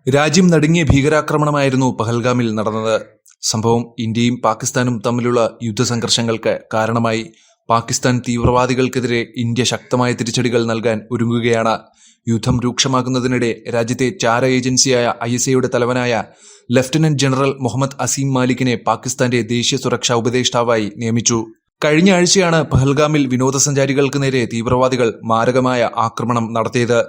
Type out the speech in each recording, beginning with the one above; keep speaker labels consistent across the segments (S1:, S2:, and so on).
S1: രാജ്യം നടുങ്ങിയ ഭീകരാക്രമണമായിരുന്നു പഹൽഗാമിൽ നടന്നത്. സംഭവം ഇന്ത്യയും പാകിസ്ഥാനും തമ്മിലുള്ള യുദ്ധസംഘർഷങ്ങൾക്ക് കാരണമായി. പാകിസ്ഥാൻ തീവ്രവാദികൾക്കെതിരെ ഇന്ത്യ ശക്തമായ തിരിച്ചടികൾ നൽകാൻ ഒരുങ്ങുകയാണ്. യുദ്ധം രൂക്ഷമാകുന്നതിനിടെ രാജ്യത്തെ ചാര ഏജൻസിയായ ISAയുടെ തലവനായ ലഫ്റ്റനന്റ് ജനറൽ മുഹമ്മദ് അസീം മാലിക്കിനെ പാകിസ്ഥാന്റെ ദേശീയ സുരക്ഷാ ഉപദേഷ്ടാവായി നിയമിച്ചു. കഴിഞ്ഞ ആഴ്ചയാണ് പഹൽഗാമിൽ വിനോദസഞ്ചാരികൾക്ക് നേരെ തീവ്രവാദികൾ മാരകമായ ആക്രമണം നടത്തിയത്.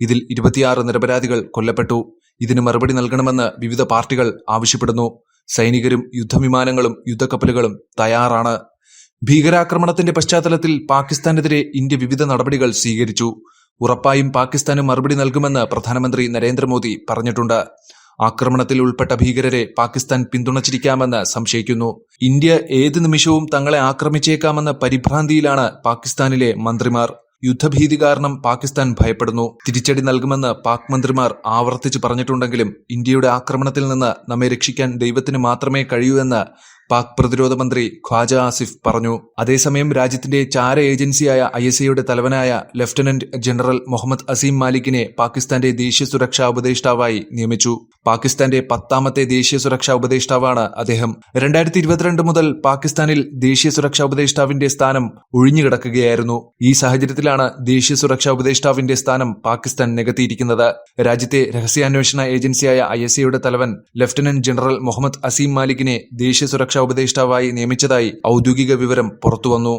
S1: ഇതിൽ 26 നിരപരാധികൾ കൊല്ലപ്പെട്ടു. ഇതിന് മറുപടി നൽകണമെന്ന് വിവിധ പാർട്ടികൾ ആവശ്യപ്പെടുന്നു. സൈനികരും യുദ്ധവിമാനങ്ങളും യുദ്ധക്കപ്പലുകളും തയ്യാറാണ്. ഭീകരാക്രമണത്തിന്റെ പശ്ചാത്തലത്തിൽ പാകിസ്ഥാനെതിരെ ഇന്ത്യ വിവിധ നടപടികൾ സ്വീകരിച്ചു. ഉറപ്പായും പാകിസ്ഥാന് മറുപടി നൽകുമെന്ന് പ്രധാനമന്ത്രി നരേന്ദ്രമോദി പറഞ്ഞിട്ടുണ്ട്. ആക്രമണത്തിൽ ഉൾപ്പെട്ട ഭീകരരെ പാകിസ്ഥാൻ പിന്തുണച്ചിരിക്കാമെന്ന് സംശയിക്കുന്നു. ഇന്ത്യ ഏത് നിമിഷവും തങ്ങളെ ആക്രമിച്ചേക്കാമെന്ന പരിഭ്രാന്തിയിലാണ് പാകിസ്ഥാനിലെ മന്ത്രിമാർ. യുദ്ധഭീതി കാരണം പാകിസ്ഥാൻ ഭയപ്പെടുന്നു. തിരിച്ചടി നൽകുമെന്ന് പാക് മന്ത്രിമാർ ആവർത്തിച്ച് പറഞ്ഞിട്ടുണ്ടെങ്കിലും ഇന്ത്യയുടെ ആക്രമണത്തിൽ നിന്ന് നമ്മെ രക്ഷിക്കാൻ ദൈവത്തിന് മാത്രമേ കഴിയൂ എന്ന് പാക് പ്രതിരോധ മന്ത്രി ഖ്വാജ ആസിഫ് പറഞ്ഞു. അതേസമയം രാജ്യത്തിന്റെ ചാര ഏജൻസിയായ ISAയുടെ തലവനായ ലഫ്റ്റനന്റ് ജനറൽ മുഹമ്മദ് അസീം മാലിക്കിനെ പാകിസ്ഥാന്റെ ദേശീയ സുരക്ഷാ ഉപദേഷ്ടാവായി നിയമിച്ചു. പാകിസ്ഥാന്റെ 10ാമത്തെ ദേശീയ സുരക്ഷാ ഉപദേഷ്ടാവാണ് അദ്ദേഹം. 2022 മുതൽ പാകിസ്ഥാനിൽ ദേശീയ സുരക്ഷാ ഉപദേഷ്ടാവിന്റെ സ്ഥാനം ഒഴിഞ്ഞുകിടക്കുകയായിരുന്നു. ഈ സാഹചര്യത്തിലാണ് ദേശീയ സുരക്ഷാ ഉപദേഷ്ടാവിന്റെ സ്ഥാനം പാകിസ്ഥാൻ നികത്തിയിരിക്കുന്നത്. രാജ്യത്തെ രഹസ്യാന്വേഷണ ഏജൻസിയായ ISAയുടെ തലവൻ ലഫ്റ്റനന്റ് ജനറൽ മുഹമ്മദ് അസീം മാലിക്കിനെ ദേശീയ സുരക്ഷാ ഉപദേഷ്ടാവായി നിയമിച്ചതായി ഔദ്യോഗിക വിവരം പുറത്തുവന്നു.